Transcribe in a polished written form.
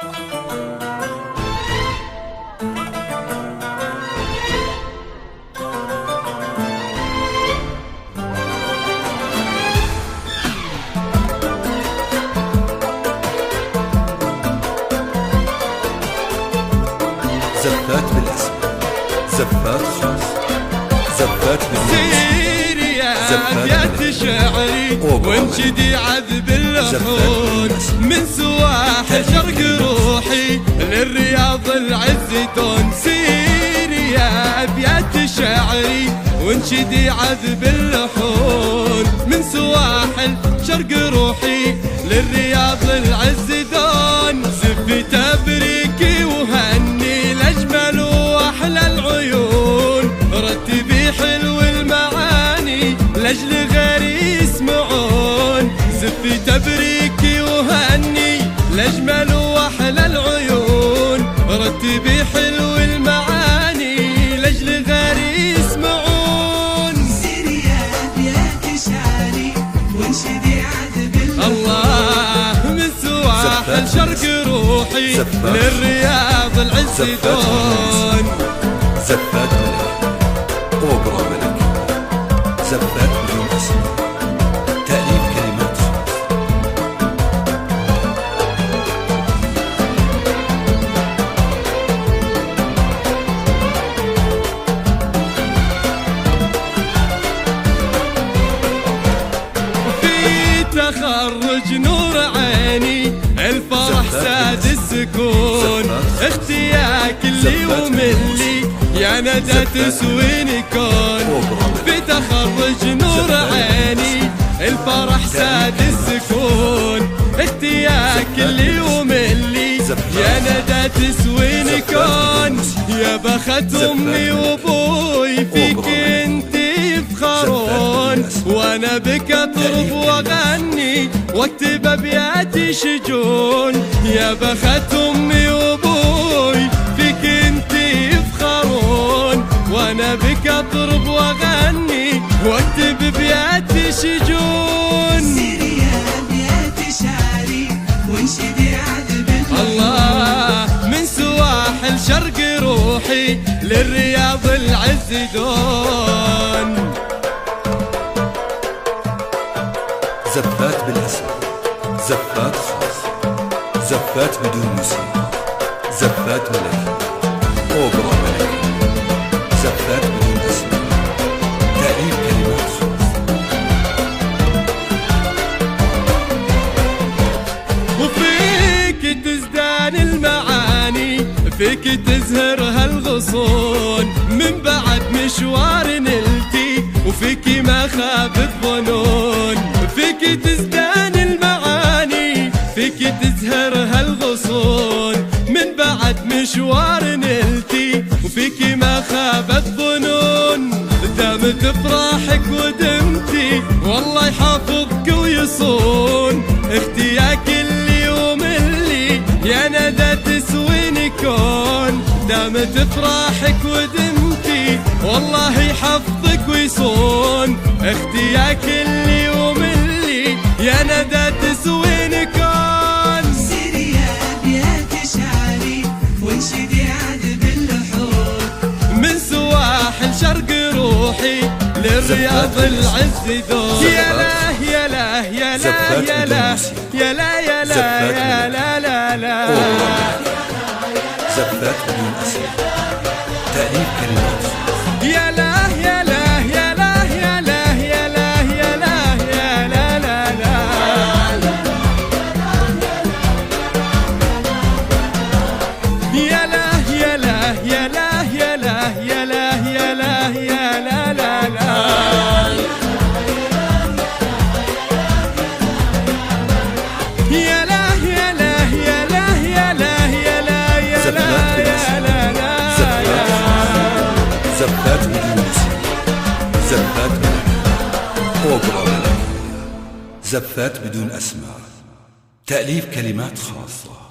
زفات بالاسم، زفات خاص، زفات سير يا أبيات شعري وانشدي عذب اللحون من سواحل شرق روحي للرياض العز دون. سير يا أبيات شعري وانشدي عذب اللحون من سواحل شرق روحي للرياض العز دون. زفي تبريكي وهني الأجمل وأحلى العيون، رتبي حلو المعاني لأجل غيري يسمعون. زفي تبريكي وهني الأجمل وأحلى العيون، رتبي حلو المعاني لأجل غيري يسمعون. سيري يا أبيات شعري وانشدي عذب الله من سواحل شرق روحي للرياض العز دون. زفات ملك أوبرا ملك، زفات بدون اسم، تأليف كلمات في تخرج نور عيني الفرح ساد السكون، اختياك اللي وملي يا ندى تسويني كون. في تخرج نور عيني الفرح ساد السكون، اختياك اللي وملي يا ندى تسويني كون. يا بخت امي وابوي فيك انتي يفخرون، وانا بك اطرب واغني واكتب ابياتي شجون. يا بخت امي وابوي فيك انتي يفخرون، وانا بك اطرب واغني واكتب ابياتي شجون. سيري يا أبيات شعري وانشدي عذب الله من سواحل شرق روحي للرياض العز دون. زفات بالاسم، زفات خاص، زفات بدون موسيقى، زفات ملك أوبرا ملك، زفات بدون اسم، تأليف كلمات خاص. وفيك تزدان المعاني، فيك تزهر هالغصون من بعد مشوار نلتي، وفيك ما خاب الظنون. فيك تزدان المعاني، فيك تزهر هالغصون من بعد مشوار نلتي، وفيك ما خاب الظنون. دامت افراحك ودمتي والله يحافظك ويصون، اختياك اللي وملي يا ندى تسويني كون. دامت افراحك ودمتي والله يحفظك ويصون، اختياك اللي وملي يا ندى تسويني كون. سيري يا أبيات شعري وانشدي عذب اللحون من سواحل شرق روحي للرياض العز دون. يا لا يا لا يا لا يا لا يا لا يا لا يا لا لا لا. زفات بدون اسم، تأليف كلمات يا لا يا لا يا لا يا لا يا لا يا لا يا لا لا لا. يا لا يا لا يا لا يا لا يا لا يا لا يا لا لا لا. يا لا يا لا يا لا يا لا يا لا يا لا يا لا لا. زفات بدون اسم، زفات ملك أوبرا ملك، زفات بدون أسماء، تأليف كلمات خاصة.